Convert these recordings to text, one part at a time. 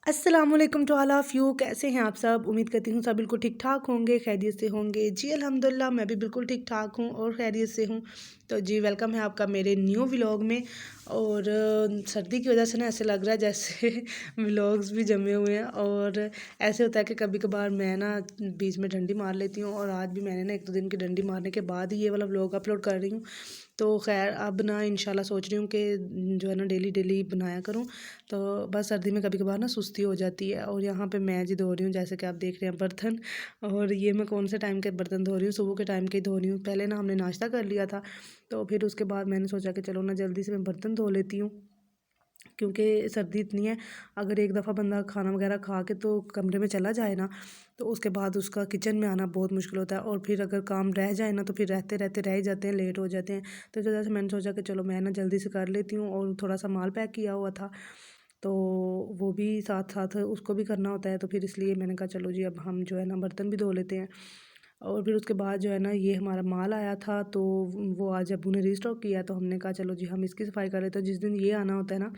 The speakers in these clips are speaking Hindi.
अस्सलामुअलैकुम टू ऑल ऑफ़ यू। कैसे हैं आप सब? उम्मीद करती हूँ सब बिल्कुल ठीक-ठाक होंगे, खैरियत से होंगे। जी अल्हम्दुलिल्लाह मैं भी बिल्कुल ठीक-ठाक हूँ और खैरियत से हूँ। तो जी वेलकम है आपका मेरे न्यू व्लॉग में। और सर्दी की वज़ह से ना ऐसे लग रहा है जैसे व्लॉग्स भी जमे हुए हैं। और ऐसे होता है कि कभी-कभार मैं ना बीच में डंडी मार लेती हूँ, और आज भी मैंने ना 1-2 दिन की डंडी मारने के बाद ही ये वाला व्लॉग अपलोड कर रही हूँ। तो ख़ैर अब ना इंशाल्लाह सोच रही हूँ कि जो है ना डेली बनाया करूँ। तो बस सर्दी में कभी-कभार ना सुस्ती हो जाती है। और यहाँ पे मैं जी धो रही हूँ, जैसे कि आप देख रहे हैं, बर्तन। और ये मैं कौन से टाइम के बर्तन धो रही हूँ, सुबह के टाइम के ही धो रही हूँ। पहले ना हमने नाश्ता कर लिया था, तो फिर उसके बाद मैंने सोचा कि चलो ना जल्दी से मैं बर्तन धो लेती हूँ, क्योंकि सर्दी इतनी है। अगर एक दफ़ा बंदा खाना वगैरह खा के तो कमरे में चला जाए ना, तो उसके बाद उसका किचन में आना बहुत मुश्किल होता है। और फिर अगर काम रह जाए ना, तो फिर रहते रहते रह ही जाते हैं, लेट हो जाते हैं। तो इस वजह से मैंने सोचा कि चलो मैं ना जल्दी से कर लेती हूँ। और थोड़ा सा माल पैक किया हुआ था, तो वो भी साथ साथ उसको भी करना होता है। तो फिर इसलिए मैंने कहा चलो जी अब हम जो है ना बर्तन भी धो लेते हैं। और फिर उसके बाद जो है ना ये हमारा माल आया था, तो वो आज अब्बू ने रीस्टॉक किया, तो हमने कहा चलो जी हम इसकी सफाई कर लेते हैं। जिस दिन ये आना होता है ना,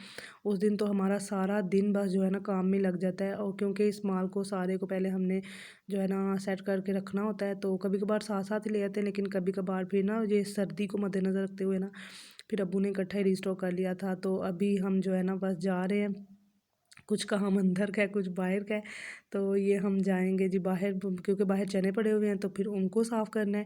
उस दिन तो हमारा सारा दिन बस जो है ना काम में लग जाता है। और क्योंकि इस माल को सारे को पहले हमने जो है ना सेट करके रखना होता है, तो कभी कभार साथ साथ ही ले आते हैं, लेकिन कभी कभार फिर ना ये सर्दी को मद्देनज़र रखते हुए ना फिर अब्बू ने इकट्ठा ही रीस्टॉक कर लिया था। तो अभी हम जो है ना बस जा रहे हैं, कुछ काम अंदर का है, कुछ बाहर का है। तो ये हम जाएँगे जी बाहर, क्योंकि बाहर चने पड़े हुए हैं, तो फिर उनको साफ़ करना है।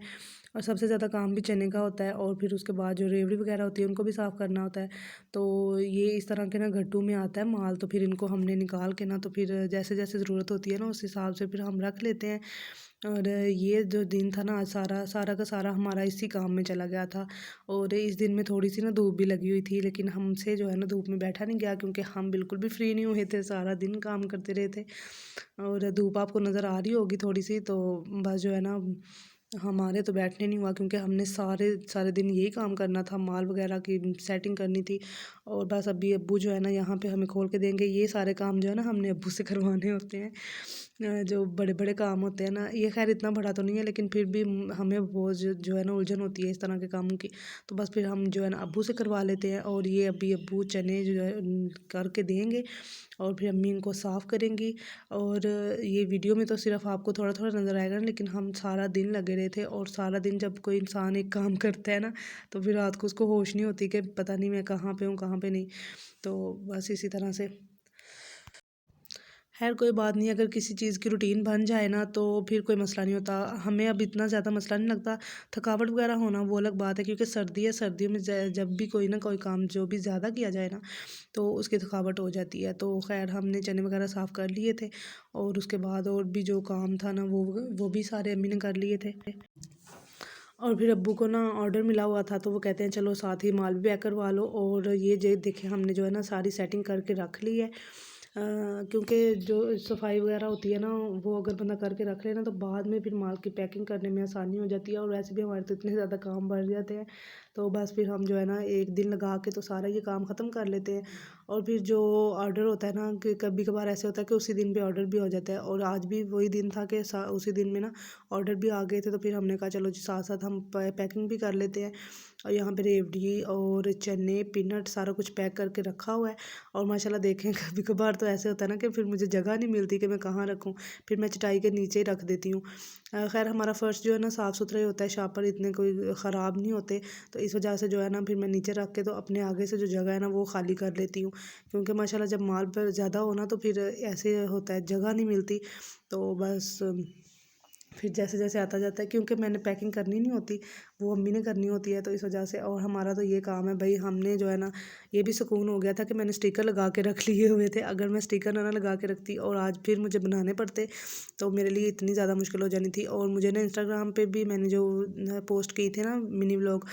और सबसे ज़्यादा काम भी चने का होता है। और फिर उसके बाद जो रेवड़ी वगैरह होती है उनको भी साफ़ करना होता है। तो ये इस तरह के ना गड्ढों में आता है माल, तो फिर इनको हमने निकाल के ना, तो फिर जैसे-जैसे ज़रूरत होती है ना उस हिसाब से फिर हम रख लेते हैं। और ये जो दिन था ना, आज सारा सारा का सारा हमारा इसी काम में चला गया था। और इस दिन में थोड़ी-सी ना धूप भी लगी हुई थी, लेकिन हमसे जो है ना धूप में बैठा नहीं गया, क्योंकि हम बिल्कुल भी फ्री नहीं हुए थे, सारा दिन काम करते रहे थे। और धूप आपको नज़र आ रही होगी थोड़ी-सी, तो बस जो है ना हमारे तो बैठने नहीं हुआ, क्योंकि हमने सारे सारे दिन यही काम करना था, माल वगैरह की सेटिंग करनी थी। और बस अभी अब्बू जो है ना यहाँ पे हमें खोल के देंगे। ये सारे काम जो है ना हमने अब्बू से करवाने होते हैं। जो बड़े-बड़े काम होते हैं ना, ये ख़ैर इतना बड़ा तो नहीं है, लेकिन फिर भी हमें बहुत जो है ना उलझन होती है इस तरह के कामों की। तो बस फिर हम जो है ना अब्बू से करवा लेते हैं। और ये अभी अब्बू चने जो है करके देंगे, और फिर अम्मी इनको साफ़ करेंगी। और ये वीडियो में तो सिर्फ़ आपको थोड़ा-थोड़ा नज़र आएगा, लेकिन हम सारा दिन लगे रहे थे। और सारा दिन जब कोई इंसान एक काम करता है ना, तो फिर रात को उसको होश नहीं होती कि पता नहीं मैं कहाँ पे हूँ, कहाँ पे नहीं। तो बस इसी तरह से खैर कोई बात नहीं, अगर किसी चीज़ की रूटीन बन जाए ना, तो फिर कोई मसला नहीं होता। हमें अब इतना ज़्यादा मसला नहीं लगता। थकावट वगैरह होना वो अलग बात है, क्योंकि सर्दी है, सर्दियों में जब भी कोई ना कोई काम जो भी ज़्यादा किया जाए ना, तो उसकी थकावट हो जाती है। तो खैर हमने चने वगैरह साफ़ कर लिए थे। और उसके बाद और भी जो काम था ना, वो भी सारे अम्मी ने कर लिए थे। और फिर अब्बू को ना ऑर्डर मिला हुआ था, तो वो कहते हैं चलो साथ ही माल भी पैक करवा लो। और ये जे देखिए हमने जो है ना सारी सेटिंग करके रख ली है। क्योंकि जो सफाई वगैरह होती है ना, वो अगर बंदा करके रख ले ना, तो बाद में फिर माल की पैकिंग करने में आसानी हो जाती है। और वैसे भी हमारे तो इतने ज़्यादा काम बढ़ जाते हैं, तो बस फिर हम जो है ना एक दिन लगा के तो सारा ये काम ख़त्म कर लेते हैं। और फिर जो ऑर्डर होता है ना, कि कभी कभार ऐसे होता है कि उसी दिन पे ऑर्डर भी हो जाता है। और आज भी वही दिन था कि उसी दिन में ना ऑर्डर भी आ गए थे, तो फिर हमने कहा चलो जी साथ साथ हम पैकिंग भी कर लेते हैं। और यहाँ पे रेवड़ी और चने पीनट सारा कुछ पैक करके रखा हुआ है। और माशाल्लाह देखें कभी कभार तो ऐसे होता है ना कि फिर मुझे जगह नहीं मिलती कि मैं कहाँ रखूँ, फिर मैं चटाई के नीचे ही रख देती हूँ। खैर हमारा फ़र्श जो है ना साफ़ सुथरा ही होता है, शापर इतने कोई ख़राब नहीं होते। तो इस वजह से जो है ना फिर मैं नीचे रख के तो अपने आगे से जो जगह है ना वो खाली कर लेती हूँ, क्योंकि माशाल्लाह जब माल पर ज़्यादा हो ना, तो फिर ऐसे होता है जगह नहीं मिलती। तो बस फिर जैसे-जैसे आता जाता है, क्योंकि मैंने पैकिंग करनी नहीं होती, वो अम्मी ने करनी होती है, तो इस वजह से। और हमारा तो ये काम है भई, हमने जो है ना ये भी सुकून हो गया था कि मैंने स्टिकर लगा के रख लिए हुए थे। अगर मैं स्टिकर ना लगा के रखती और आज फिर मुझे बनाने पड़ते, तो मेरे लिए इतनी ज़्यादा मुश्किल हो जानी थी। और मुझे ना इंस्टाग्राम पे भी मैंने जो पोस्ट की थी ना मिनी व्लॉग,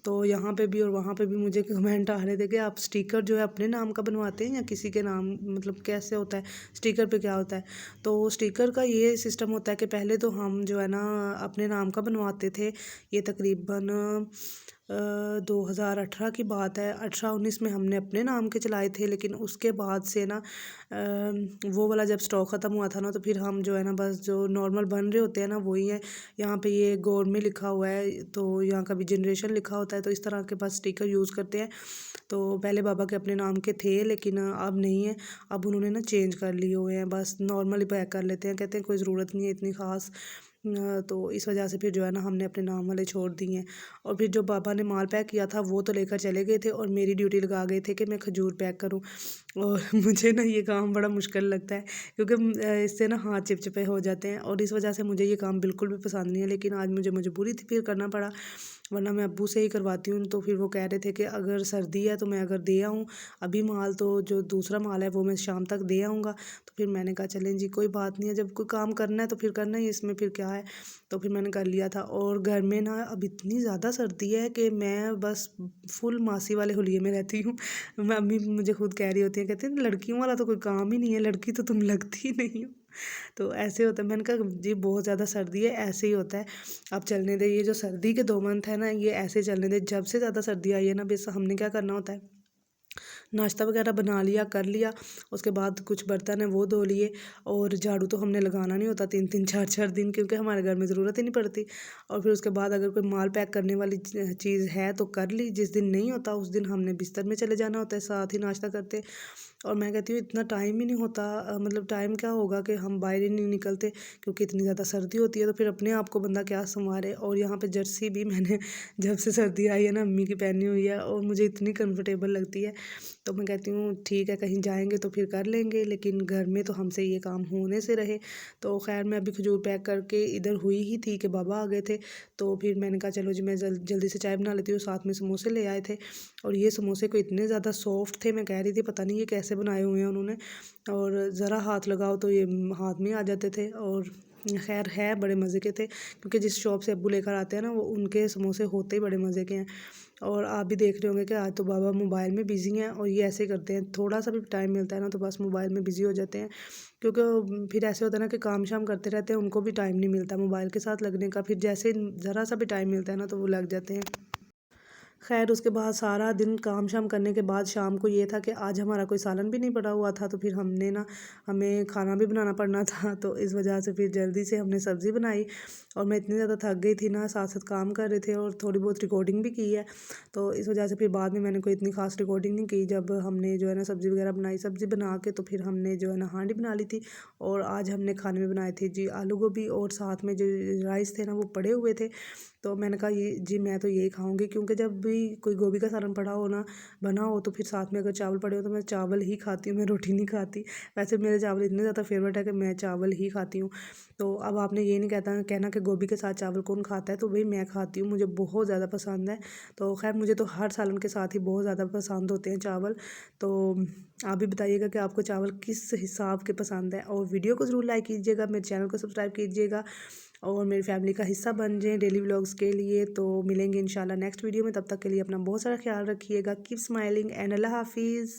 तो यहाँ पे भी और वहाँ पे भी मुझे कमेंट आ रहे थे कि आप स्टिकर जो है अपने नाम का बनवाते हैं या किसी के नाम, मतलब कैसे होता है, स्टिकर पे क्या होता है। तो स्टिकर का ये सिस्टम होता है कि पहले तो हम जो है ना अपने नाम का बनवाते थे। ये तकरीबन 2018 की बात है, 18-19 में हमने अपने नाम के चलाए थे, लेकिन उसके बाद से ना वो वाला जब स्टॉक ख़त्म हुआ था ना, तो फिर हम जो है ना बस जो नॉर्मल बन रहे होते हैं ना वही है। यहाँ पे ये गौर में लिखा हुआ है, तो यहाँ का भी जनरेशन लिखा होता है, तो इस तरह के बस स्टिकर यूज़ करते हैं। तो पहले बाबा के अपने नाम के थे, लेकिन अब नहीं है, अब उन्होंने ना चेंज कर लिए हुए हैं, बस नॉर्मली पैक कर लेते हैं, कहते हैं कोई ज़रूरत नहीं है इतनी ख़ास। तो इस वजह से फिर जो है ना हमने अपने नाम वाले छोड़ दिए हैं। और फिर जो बाबा ने माल पैक किया था वो तो लेकर चले गए थे, और मेरी ड्यूटी लगा गए थे कि मैं खजूर पैक करूं। और मुझे ना ये काम बड़ा मुश्किल लगता है, क्योंकि इससे ना हाथ चिपचिपे हो जाते हैं, और इस वजह से मुझे ये काम बिल्कुल भी पसंद नहीं है। लेकिन आज मुझे मजबूरी थी, फिर करना पड़ा, वरना मैं अब्बू से ही करवाती हूँ। तो फिर वो कह रहे थे कि अगर सर्दी है तो मैं अगर दे आऊँ अभी माल, तो जो दूसरा माल है वो मैं शाम तक दे आऊँगा। तो फिर मैंने कहा चलें जी, कोई बात नहीं है, जब कोई काम करना है तो फिर करना ही, इसमें फिर क्या है। तो फिर मैंने कर लिया था। और घर में ना अब इतनी ज़्यादा सर्दी है कि मैं बस फुल मासी वाले हुलिये में रहती हूँ। मम्मी मुझे खुद कह रही होती है, कहती है लड़कियों वाला तो कोई काम ही नहीं है, लड़की तो तुम लगती ही नहीं हो। तो ऐसे होता है। मैंने कहा जी बहुत ज़्यादा सर्दी है, ऐसे ही होता है, अब चलने दे। ये जो सर्दी के 2 मंथ है ना, ये ऐसे चलने दे। जब से ज़्यादा सर्दी आई है ना, बस हमने क्या करना होता है, नाश्ता वगैरह बना लिया, कर लिया, उसके बाद कुछ बर्तन है वो धो लिए। और झाड़ू तो हमने लगाना नहीं होता 3-3 4-4 दिन, क्योंकि हमारे घर में ज़रूरत ही नहीं पड़ती। और फिर उसके बाद अगर कोई माल पैक करने वाली चीज़ है तो कर ली, जिस दिन नहीं होता उस दिन हमने बिस्तर में चले जाना होता है साथ ही नाश्ता करते। और मैं कहती हूँ इतना टाइम ही नहीं होता, मतलब टाइम क्या होगा कि हम बाहर ही नहीं निकलते, क्योंकि इतनी ज़्यादा सर्दी होती है, तो फिर अपने आप को बंदा क्या संवारे। और यहाँ पे जर्सी भी मैंने जब से सर्दी आई है ना अम्मी की पहनी हुई है, और मुझे इतनी कंफर्टेबल लगती है। तो मैं कहती हूँ ठीक है, कहीं जाएंगे तो फिर कर लेंगे, लेकिन घर में तो हमसे ये काम होने से रहे। तो खैर मैं अभी खजूर पैक करके इधर हुई ही थी कि बाबा आ गए थे। तो फिर मैंने कहा चलो जी मैं जल्दी से चाय बना लेती हूँ, साथ में समोसे ले आए थे। और ये समोसे को इतने ज़्यादा सॉफ्ट थे, मैं कह रही थी पता नहीं ये कैसे बनाए हुए हैं उन्होंने, और ज़रा हाथ लगाओ तो ये हाथ में आ जाते थे। और खैर है बड़े मज़े के थे, क्योंकि जिस शॉप से अब्बू लेकर आते हैं ना, वो उनके समोसे होते ही बड़े मज़े के हैं। और आप भी देख रहे होंगे कि आज तो बाबा मोबाइल में बिज़ी हैं, और ये ऐसे करते हैं, थोड़ा सा भी टाइम मिलता है ना तो बस मोबाइल में बिज़ी हो जाते हैं। क्योंकि फिर ऐसे होता है ना कि काम शाम करते रहते हैं, उनको भी टाइम नहीं मिलता मोबाइल के साथ लगने का, फिर जैसे ज़रा सा भी टाइम मिलता है ना तो वो लग जाते हैं। खैर उसके बाद सारा दिन काम शाम करने के बाद शाम को ये था कि आज हमारा कोई सालन भी नहीं पड़ा हुआ था, तो फिर हमने ना हमें खाना भी बनाना पड़ना था। तो इस वजह से फिर जल्दी से हमने सब्ज़ी बनाई। और मैं इतनी ज़्यादा थक गई थी ना, साथ साथ काम कर रहे थे और थोड़ी बहुत रिकॉर्डिंग भी की है। तो इस वजह से फिर बाद में मैंने कोई इतनी खास रिकॉर्डिंग नहीं की। जब हमने जो है ना सब्ज़ी वगैरह बनाई, सब्ज़ी बना के तो फिर हमने जो है ना हांडी बना ली थी। और आज हमने खाने में बनाए थे जी आलू गोभी, और साथ में जो राइस थे ना वो पड़े हुए थे। तो मैंने कहा ये जी मैं तो यही खाऊंगी, क्योंकि जब भी कोई गोभी का सालन पड़ा हो ना, बना हो, तो फिर साथ में अगर चावल पड़े हो तो मैं चावल ही खाती हूँ, मैं रोटी नहीं खाती। वैसे मेरे चावल इतने ज़्यादा फेवरेट है कि मैं चावल ही खाती हूँ। तो अब आपने ये नहीं कहना कि गोभी के साथ चावल कौन खाता है, तो भाई मैं खाती हूँ, मुझे बहुत ज़्यादा पसंद है। तो खैर मुझे तो हर सालन के साथ ही बहुत ज़्यादा पसंद होते हैं चावल। तो आप भी बताइएगा कि आपको चावल किस हिसाब के पसंद है, और वीडियो को ज़रूर लाइक कीजिएगा, मेरे चैनल को सब्सक्राइब कीजिएगा, और मेरी फैमिली का हिस्सा बन जाएं डेली व्लॉग्स के लिए। तो मिलेंगे इंशाल्लाह नेक्स्ट वीडियो में, तब तक के लिए अपना बहुत सारा ख्याल रखिएगा। कीप स्माइलिंग एंड अल्लाह हाफिज़।